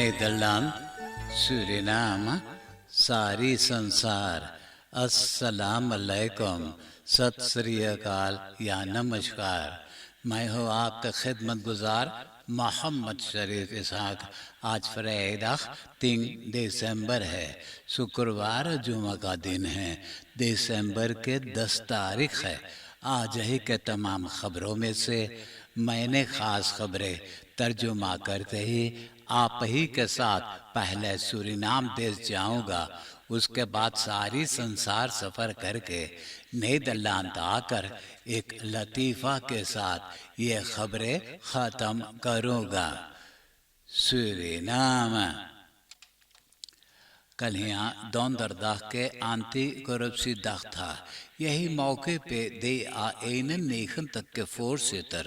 Nederland, Suriname, सारी संसार, अस्सलाम अलैकुम, सत श्री अकाल या नमस्कार। मैं हूँ आपका खिदमत गुजार मोहम्मद शरीफ इसहाक। आज फ्राइडे 3 दिसंबर है, शुक्रवार जुमा का दिन है। दिसंबर के 10 तारीख है। आज ही के तमाम खबरों में से मैंने खास खबरें तर्जुमा करते ही आप ही के साथ पहले सूरीनाम देश जाऊंगा, उसके बाद सारी संसार सफर करके नीदरलैंड आकर एक लतीफ़ा के साथ ये खबरें ख़त्म करूंगा। सूरीनाम कल यहाँ donderdag के anti-corruptiedag था। यही मौके पे दे आ 91 तक के voorzitter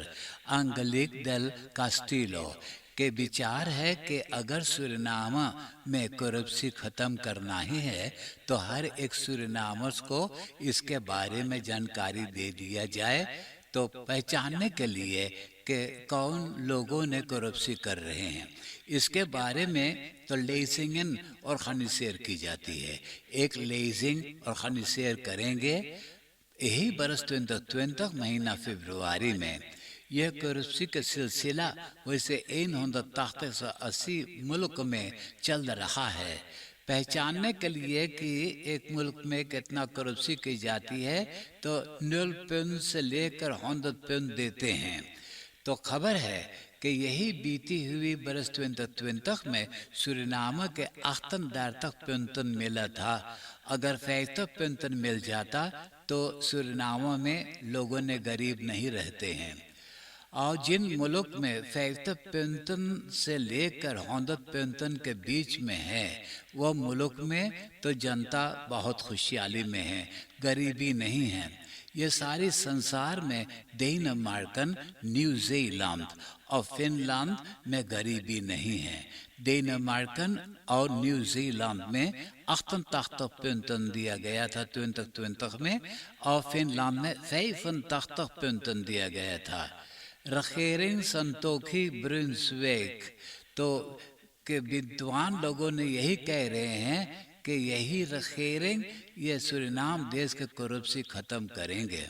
Angelique del Castillo के विचार है कि अगर सूरीनाम में करप्शन खत्म करना ही है तो हर एक सूरीनामर्स को इसके बारे में जानकारी दे दिया जाए, तो पहचानने के लिए कि कौन लोगों ने करप्शन कर रहे हैं। इसके बारे में तो लेजिंग और खनिसेर की जाती है। एक लेजिंग और खनिसेर करेंगे यही बरस 2020 महीना फरवरी में। यह करप्शन का सिलसिला वैसे 180 मुल्क में चल रहा है। पहचानने के लिए कि एक मुल्क में कितना करप्शन की जाती है तो 0 से लेकर 100 देते हैं। तो खबर है कि यही बीती हुई बरस 2020 में सूरीनाम के 38 तक पेंशन मिला था। अगर 50 पेंशन मिल जाता तो सूरीनाम में लोगों ने गरीब नहीं रहते हैं। और जिन मुल्क में 50 पेंशन से लेकर 100 पेंशन के बीच में है वह मुल्क में तो जनता बहुत खुशहाली में है, गरीबी नहीं है। ये सारी संसार में डेनमार्कन, न्यूजीलैंड और फिनलैंड में गरीबी नहीं है। डेनमार्कन और न्यूजीलैंड में 88 पेंशन दिया गया था 2020 में और फिनलैंड में 85 पेंशन दिया गया था। रखेरिंग संतोखी ब्रुंसविक तो के विद्वान लोगों ने यही कह रहे हैं कि यही रखेरिंग ये सूरीनाम देश के करप्शन खत्म करेंगे।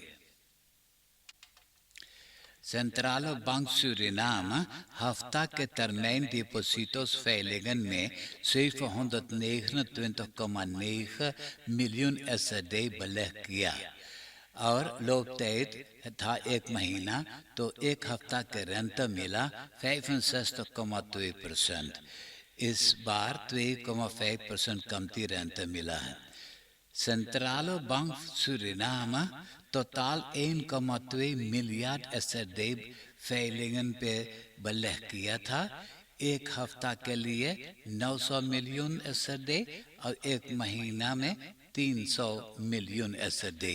Centrale Bank Suriname hafta के termijn depositos veilingen में 729,9 miljoen SRD beleg किया और लोग तैद था 1 महीना तो 1 हफ्ता के रेंट मिला 65,2%। इस बार 2,5% कमती रेंट मिला है। Centrale Bank Suriname totaal 1,2 miljard SRD veilingen पे beleg किया था। 1 हफ्ता के लिए 900 मिलियन SRD और 1 महीना में 300 मिलियन SRD।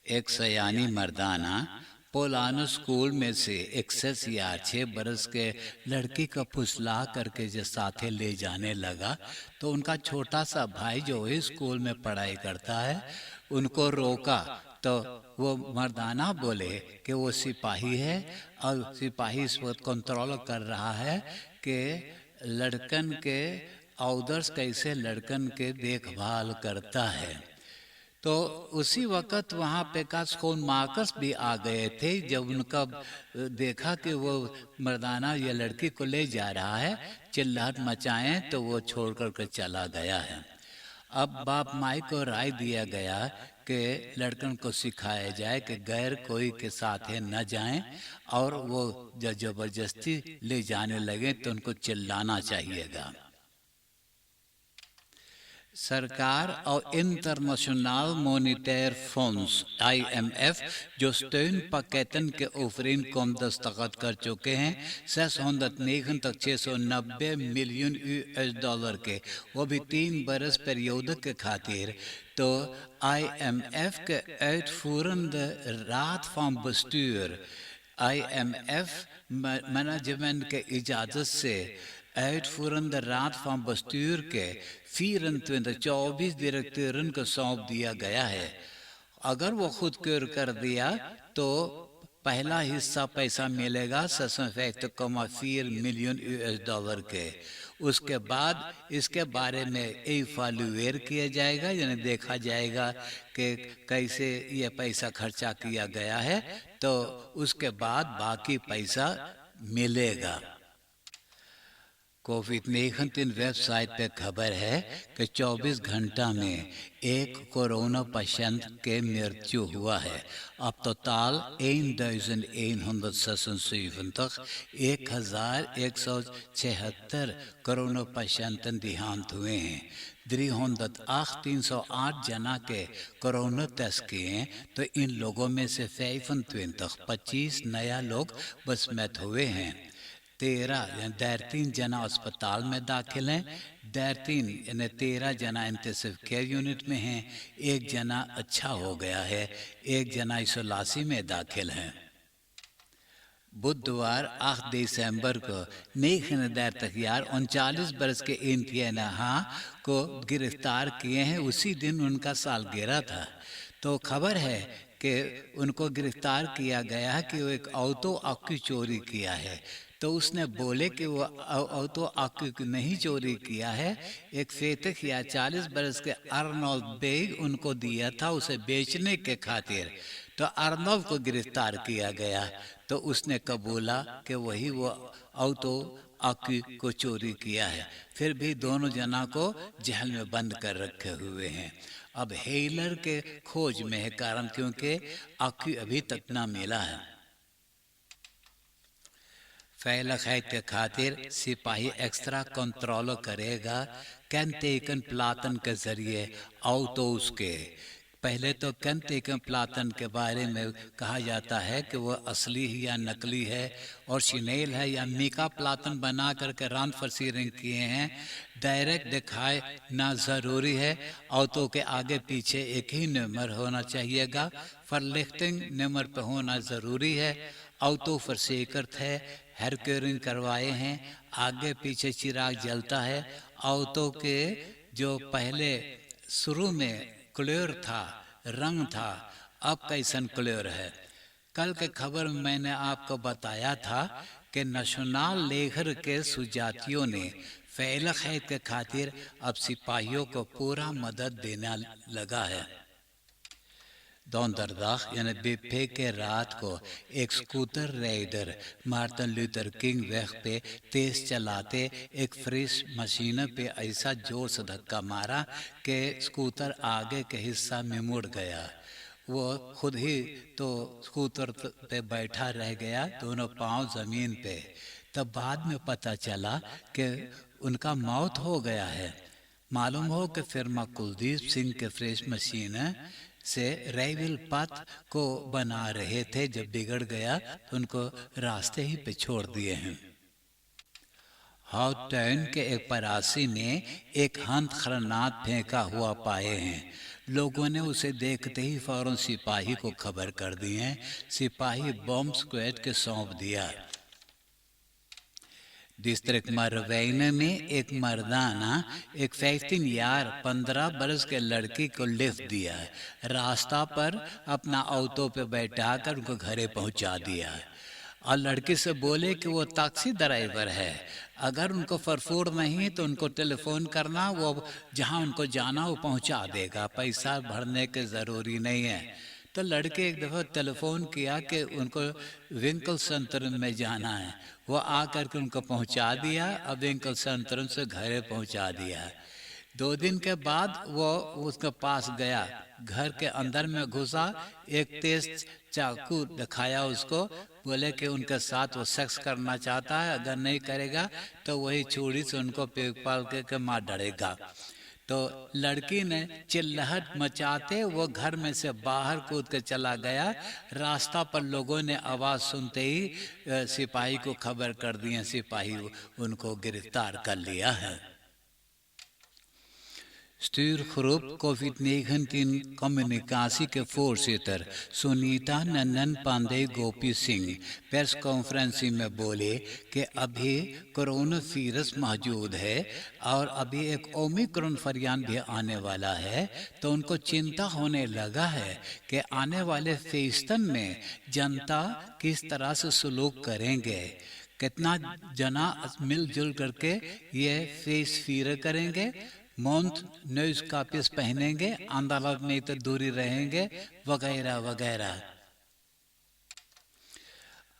एक सयानी मर्दाना पोलानो स्कूल में से एक्सेसियार 6 बरस के लड़की का फुसला करके जो साथे ले जाने लगा तो उनका छोटा सा भाई जो इस स्कूल में पढ़ाई करता है उनको रोका तो वो मर्दाना बोले कि वो सिपाही है और सिपाही इस वक्त कंट्रोल कर रहा है कि लड़कन के औदर्स कैसे लड़कन के देखभाल करता है। तो उसी वक्त वहाँ पे कास्कोन मार्कस भी आ गए थे। जब उनका देखा कि वो मर्दाना ये लड़की को ले जा रहा है, चिल्लाहट मचाएं तो वो छोड़ कर के चला गया है। अब बाप माई को राय दिया गया कि लड़कन को सिखाया जाए कि गैर कोई के साथ है न जाएं और वो जब जबरदस्ती ले जाने लगे तो उनको चिल्लाना चाहिएगा। सरकार और इंटरनेशनल मॉनिटरी फंड्स IMF जो steunpakketten के overeenkom दस्तखत कर चुके हैं 690 मिलियन US$ के, वो भी 3 बरस periode के खातिर। तो IMF के uitvoerende raad van bestuur IMF management के इजाजत से uitvoerende raad van bestuur के 24 डायरेक्टरन को सौंप दिया गया है। अगर वो खुद कर दिया तो पहला हिस्सा पैसा मिलेगा 6,4 मिलियन US डॉलर के। उसके बाद इसके बारे में इवैल्यूएट किया जाएगा, यानी देखा जाएगा कि कैसे ये पैसा खर्चा किया गया है, तो उसके बाद बाकी पैसा मिलेगा। कोविड-19 वेबसाइट पे खबर है कि 24 घंटा में एक कोरोना पेशेंट के मृत्यु हुआ है। अब totaal 1176 1176 कोरोना पेशेंट देहांत हुए हैं। 308 जना के कोरोना टेस्ट किए, तो इन लोगों में से 25 नया लोग बस मृत हुए हैं। 13 जना अस्पताल में दाखिल हैं, 13 जना इंटेंसिव केयर यूनिट में हैं, 1 जना अच्छा हो गया है, 1 जना आइसोलेशन में दाखिल हैं। बुधवार 8 दिसंबर को 39 बरस के इंतियाना को गिरफ्तार किए हैं। उसी दिन उनका सालगिरह था। तो खबर है कि उनको गिरफ्तार किया गया है कि वो एक ऑटो आकी चोरी किया है। तो उसने बोले कि वो ऑटो आकी नहीं चोरी किया है, एक फेतक या 40 बरस के अर्नोल्ड बेग उनको दिया था उसे बेचने के खातिर। तो अर्नोल्ड को गिरफ्तार किया गया, तो उसने कबूला कि वही वो ऑटो आकी को चोरी किया है। फिर भी दोनों जना को जेल में बंद कर रखे हुए हैं। अब हेलर के खोज में है कारण, क्योंकि आकी अभी तक ना मिला है। फैला खैद के खातिर सिपाही एक्स्ट्रा कंट्रोल करेगा कैंटेकन प्लाटन के जरिए ऑटोस के। पहले तो कैंटेकन प्लाटन के बारे में कहा जाता है कि वो असली है या नकली है, और शिनेल है या मीका प्लाटन बना करके रन फर्सीरिंग किए हैं। डायरेक्ट दिखाए ना ज़रूरी है, ऑटो के आगे पीछे एक ही नंबर होना चाहिएगा, फरलिफ्टिंग नंबर पे होना ज़रूरी है। ऑटो फर्सीकर्त है, हेरक्योरिंग करवाए हैं, आगे पीछे चिराग जलता है। ऑटो के जो पहले शुरू में कलर था, रंग था, अब कैसन कलर है। कल के खबर में मैंने आपको बताया था कि नेशनल लेखर के सुजातियों ने फैला खैद के खातिर अब सिपाहियों को पूरा मदद देना लगा है। दोनदरदाख यानी बिफे के रात को एक scooter rider Martin Luther King वेग पे तेज चलाते एक फ्रेश मशीन पे ऐसा जोर से धक्का मारा कि स्कूटर आगे के हिस्सा में मुड़ गया। वो खुद ही तो स्कूटर पे बैठा रह गया, दोनों पांव जमीन पे। तब बाद में पता चला कि उनका मौत हो गया है। मालूम हो कि फिरमा कुलदीप सिंह के फ्रेश मशीन से रेविल पथ को बना रहे थे, जब बिगड़ गया तो उनको रास्ते ही पे छोड़ दिए हैं। हाउट टाउन के एक परासी ने एक हंत खरनाथ फेंका हुआ पाए हैं। लोगों ने उसे देखते ही फौरन सिपाही को खबर कर दी है। सिपाही बॉम्ब स्क्वाड के सौंप दिया। डिस्ट्रिक्ट मरवैन में एक मर्दाना एक 15 बरस के लड़की को लिफ्ट दिया है, रास्ता पर अपना ऑटो पे बैठाकर उनको घरे पहुंचा दिया है, और लड़की से बोले कि वो टैक्सी ड्राइवर है, अगर उनको फरफूर नहीं तो उनको टेलीफोन करना, वो जहां उनको जाना वो पहुंचा देगा, पैसा भरने के ज़रूरी नहीं है। तो लड़के एक दफ़ा टेलीफोन किया कि उनको विंकल सेंटर में जाना है। वो आकर के उनको पहुंचा दिया, अब विंकल सेंटर से घरे पहुंचा दिया। 2 दिन के बाद वो उसके पास गया, घर के अंदर में घुसा, एक तेज चाकू दिखाया उसको, बोले कि उनके साथ वो सेक्स करना चाहता है, अगर नहीं करेगा तो वही छुरी से उनको पेक पाल के मार डालेगा। तो लड़की ने चिल्लाहट मचाते वो घर में से बाहर कूद के चला गया। रास्ता पर लोगों ने आवाज़ सुनते ही सिपाही को खबर कर दिया, सिपाही उनको गिरफ्तार कर लिया है। Stuurgroep COVID-19 communicatievoorzitter सुनीता नंदन पांडे गोपी सिंह प्रेस कॉन्फ्रेंस में बोले कि अभी कोरोना वायरस मौजूद है और अभी एक ओमिक्रॉन वेरिएंट भी आने वाला है, तो उनको चिंता होने लगा है कि आने वाले फेस्टन में जनता किस तरह से सलूक करेंगे, कितना जना मिलजुल करके ये फेस फीर करेंगे, माउथ नोज कापिस पहनेंगे, अदालत में तो दूरी रहेंगे, वगैरह वगैरह।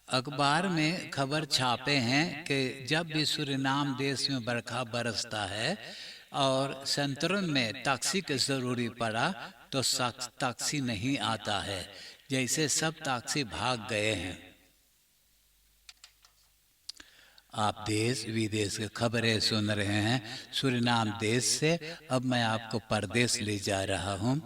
अखबार में खबर छापे हैं कि जब भी सूरीनाम देश में बरखा बरसता है और सेंट्रल में टैक्सी की जरूरी पड़ा तो टैक्सी नहीं आता है, जैसे सब टैक्सी भाग गए हैं। आप देश विदेश की खबरें सुन रहे हैं सूरीनाम देश से। अब मैं आपको परदेश ले जा रहा हूं।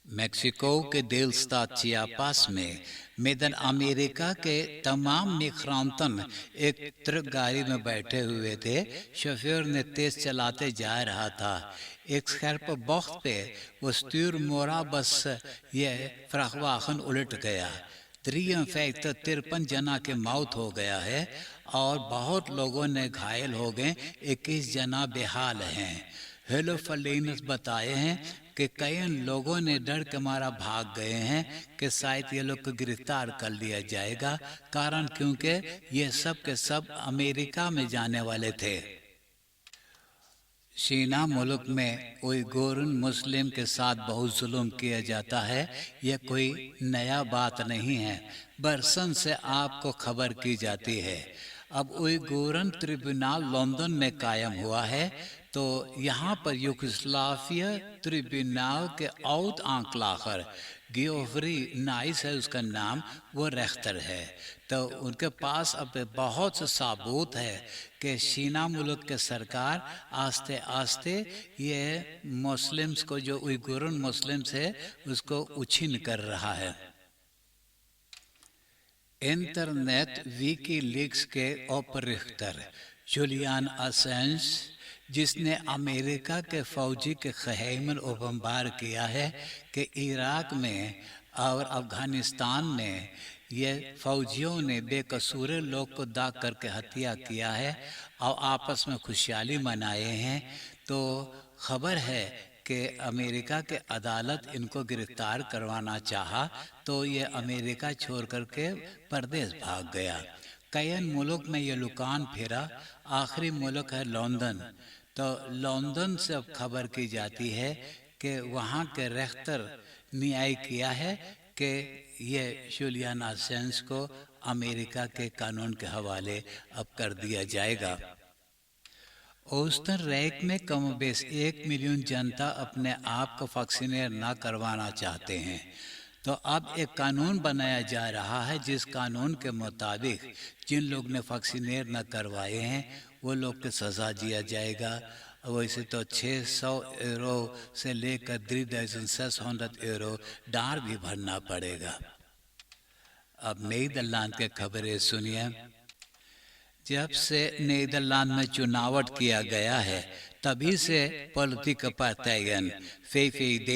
मेक्सिको के डेलस्टाट चियापास में मैदान अमेरिका के तमाम मिग्रांटन एक ट्रक गाड़ी में बैठे हुए थे। शोफर ने तेज चलाते जा रहा था। एक स्कैर्प वक्त पे वो स्टूर मोरा बस ये फ्राखवाहन उलट गया। 53 जना के मौत हो गया है और बहुत लोगों ने घायल हो गए। 21 जना बेहाल हैं। हेलोफलिनस बताए हैं कि कई लोगों ने डर के मारा भाग गए हैं कि शायद ये लोग को गिरफ्तार कर लिया जाएगा, कारण क्योंकि ये सब के सब अमेरिका में जाने वाले थे। चीना मुल्क में उइगुर मुस्लिम के साथ बहुत जुल्म किया जाता है। यह कोई नया बात नहीं है, बरसन से आपको खबर की जाती है। अब उइगुरन ट्रिब्यूनल लंदन में कायम हुआ है, तो यहाँ पर यूगोस्लाविया ट्रिब्यूनल के आउट आंकलाखर गियोफ्री नाइस है उसका नाम, वो रेख्तर है। तो उनके पास अब बहुत से सबूत है कि चीना मुल्क के सरकार आस्ते आस्ते ये मुस्लिम्स को, जो उइगुरन मुस्लिम्स है, उसको उछीन कर रहा है। इंटरनेट विकीलीक्स के ओपरिख्तर जुलियन असेंज, जिसने अमेरिका के फौजी के ख़ैमन बमबार किया है कि इराक में और अफ़गानिस्तान में ये फौजियों ने बेकसूर लोग को दाग करके हत्या किया है और आपस में खुशहाली मनाए हैं। तो खबर है कि अमेरिका के अदालत इनको गिरफ्तार करवाना चाहा, तो ये अमेरिका छोड़ करके परदेश भाग गया। कई मुल्क में ये लुकान फिरा। आखिरी मुल्क है लंदन। तो लंदन से अब खबर की जाती है कि वहाँ के रेख्तर न्याय किया है कि ये जुलियन असेंज को अमेरिका के कानून के हवाले अब कर दिया जाएगा। ओस्टर रैक में कम बेश 1 मिलियन जनता अपने आप को वैक्सीनेट न करवाना चाहते हैं। तो अब एक कानून बनाया जा रहा है, जिस कानून के मुताबिक जिन लोग ने वैक्सीनेट न करवाए हैं वो लोग को सज़ा दिया जाएगा। वैसे तो 600 यूरो से लेकर 3600 यूरो डार भी भरना पड़ेगा। अब नीदरलैंड के खबरें सुनिए। जब से नीदरलैंड में चुनाव किया गया है, तभी से politieke partijen VVD,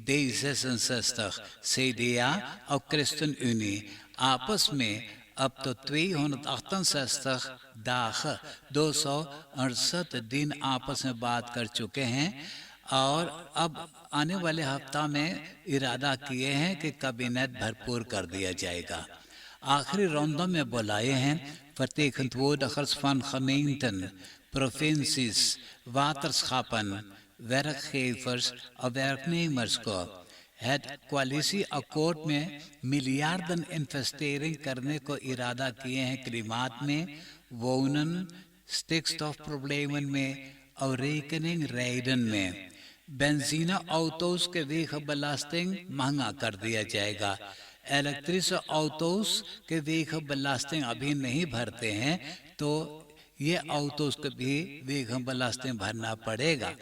D66, CDA और ChristenUnie आपस में अब तो 268 दाग 268 दिन आपस में बात कर चुके हैं और अब आने वाले हफ्ता में इरादा किए हैं कि कैबिनेट भरपूर कर दिया जाएगा। आखिरी रौंदों में बुलाए हैं vertegenwoordigers van gemeenten, provincies, waterschappen, werkgevers और werknemers को। Het coalitieakkoord में मिलियार्डन इन्वेस्टरिंग करने को इरादा किए हैं klimaat में, wonen, stikstofproblemen में और rekening rijden में। बेंजीना ऑटोस के वेगbelasting महंगा कर दिया जाएगा। इलेक्ट्रिक ऑटोस के वेगbelasting अभी नहीं भरते हैं, तो ये ऑटोस को भी वेगbelasting भरना पड़ेगा।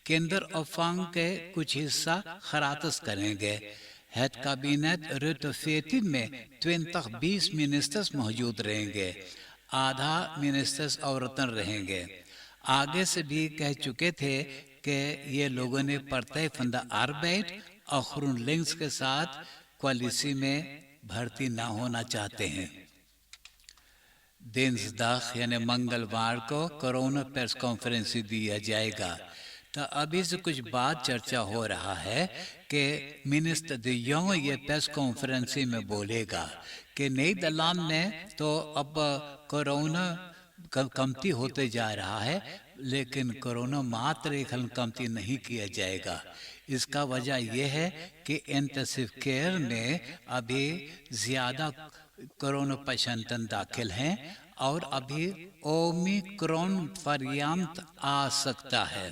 केंद्र और फंड के कुछ हिस्सा खरातस करेंगे। हेड कैबिनेट रुtte 14 में 20 मिनिस्टर्स मौजूद रहेंगे। आधा मिनिस्टर्स औरतन रहेंगे। आगे से भी कह चुके थे कि ये लोगों ने Partei von der Arbeit और GroenLinks के साथ कोalitie में भर्ती ना होना चाहते हैं। दिनसदाग यानी मंगलवार को कोरोना प्रेस कॉन्फ्रेंस दिया जाएगा। तो अभी से कुछ बात चर्चा हो रहा है कि मिनिस्टर de Jong ये प्रेस कॉन्फ्रेंस में बोलेगा कि नीदरलैंड में तो अब कोरोना कमती होते जा रहा है, लेकिन कोरोना मात्र एक कमती नहीं किया जाएगा। इसका वजह यह है कि इंटेंसिव केयर में अभी ज़्यादा कोरोना पेशेंट दाखिल हैं और अभी ओमिक्रॉन वेरिएंट आ सकता है।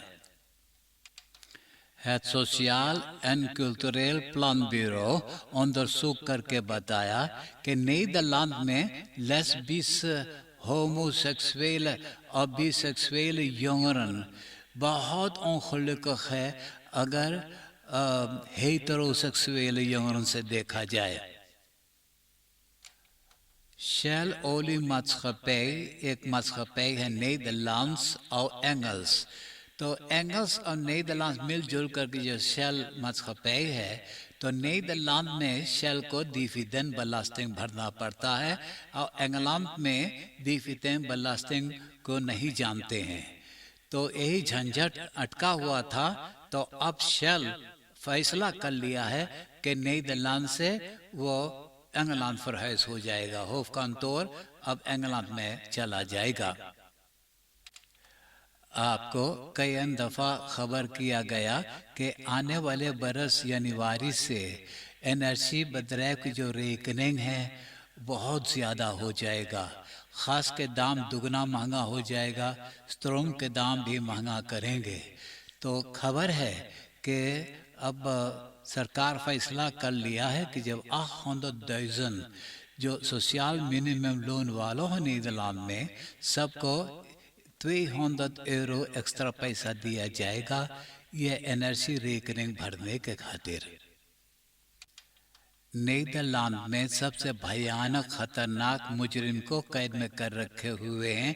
Het Sociaal en Cultureel Planbureau onderzoek करके बताया कि नीदरलैंड में लेस्बियन, होमोसेक्सुअल और बिसेक्सुअल जongeren बहुत ongelukkig है अगर हेटेरोसेक्सुअल jongeren से देखा जाए। Shell oliemaatschappij एक maatschappij है नीदरलैंड्स और एंगल्स। तो एंगल्स और नीदरलैंड मिलजुल करके जो शेल maatschappij है, तो नीदरलैंड में शेल को डिविडेंड बेलास्टिंग भरना पड़ता है और इंग्लैंड में डिविडेंड बेलास्टिंग को नहीं जानते हैं। तो यही झंझट अटका हुआ था। तो अब शेल फैसला कर लिया है कि नीदरलैंड से वो इंग्लैंड फरहैज हो जाएगा। होफकांतोर अब इंग्लैंड में चला जाएगा। आपको कई दफ़ा खबर किया गया कि आने वाले बरस जनवरी से एनर्जी बदराव की जो रेकनिंग है बहुत ज़्यादा हो जाएगा। ख़ास के दाम दुगना महंगा हो जाएगा, स्ट्रोम के दाम भी महंगा करेंगे। तो खबर है कि अब सरकार फैसला कर लिया है कि जब 800.000 जो सोशल मिनिमम लोन वालों हैं नीदरलैंड में, सबको 200 euro एक्स्ट्रा पैसा दिया जाएगा यह एनर्जी रेकनिंग भरने के खातिर। नीदरलैंड में सबसे भयानक खतरनाक मुजरिम को कैद में कर रखे हुए हैं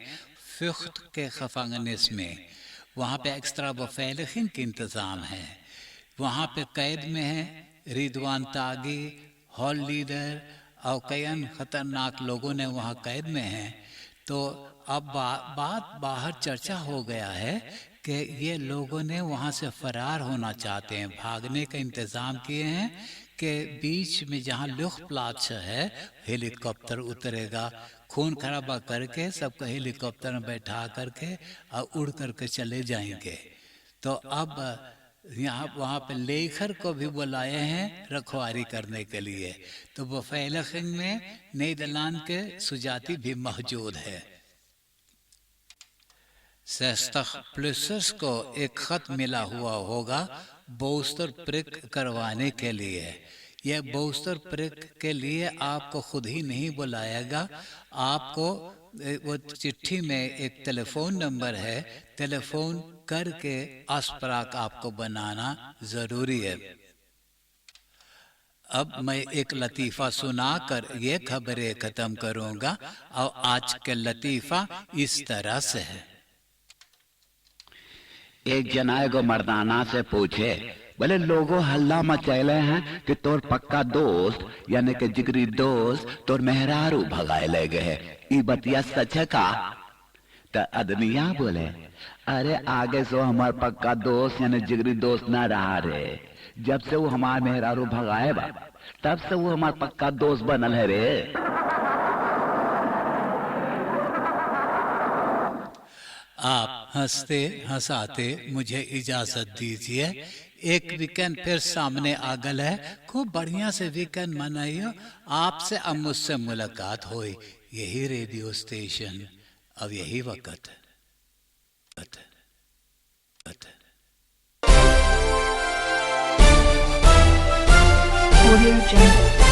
फ़ुख्त के खफांगनिस में। वहाँ पे एक्स्ट्रा बफेलिखिन के इंतज़ाम है। वहाँ पे कैद में हैं रिदवान तागी, हॉल लीडर और कई खतरनाक लोगों ने वहाँ कैद में हैं। तो अब बात बाहर चर्चा हो गया है कि ये लोगों ने वहाँ से फरार होना चाहते हैं, भागने का इंतज़ाम किए हैं कि बीच में जहाँ लुफ्तप्लात्स है हेलीकॉप्टर उतरेगा, खून खराबा करके सबको हेलीकॉप्टर में बैठा करके और उड़ करके चले जाएंगे। तो अब यहाँ वहाँ पे लेखर को भी बुलाए हैं रखवारी करने के लिए। तो बफेलिखिन में नीदरलैंड के सुजाती भी मौजूद है। 60+ को एक खत मिला हुआ होगा बूस्टर प्रिक करवाने के लिए। यह बूस्टर प्रिक के लिए आपको खुद ही नहीं बुलाएगा, आपको वो चिट्ठी में एक टेलीफोन नंबर है, टेलीफोन करके अस्पराक आपको बनाना ज़रूरी है। अब मैं एक लतीफ़ा सुनाकर ये खबरें ख़त्म करूँगा और आज के लतीफ़ा इस तरह से है। एक जनाए को मर्दाना से पूछे, बोले लोगों हल्ला मचैले हैं कि तोर पक्का दोस्त यानी कि जिगरी दोस्त तोर मेहरारू भगाए ले गए, ई बतिया सच है का? तो आदमिया बोले, अरे आगे से हमार पक्का दोस्त यानी जिगरी दोस्त ना रहा रे, जब से वो हमार मेहरारू भगाए बा तब से वो हमार पक्का दोस्त बनल है रे। आप हंसते हंसाते मुझे इजाजत दीजिए। एक वीकेंड फिर सामने आ गल है, खूब बढ़िया से वीकेंड मनाइयो। आपसे अब मुझसे मुलाकात हुई यही रेडियो स्टेशन, अब यही वक्त। Audio Jungle.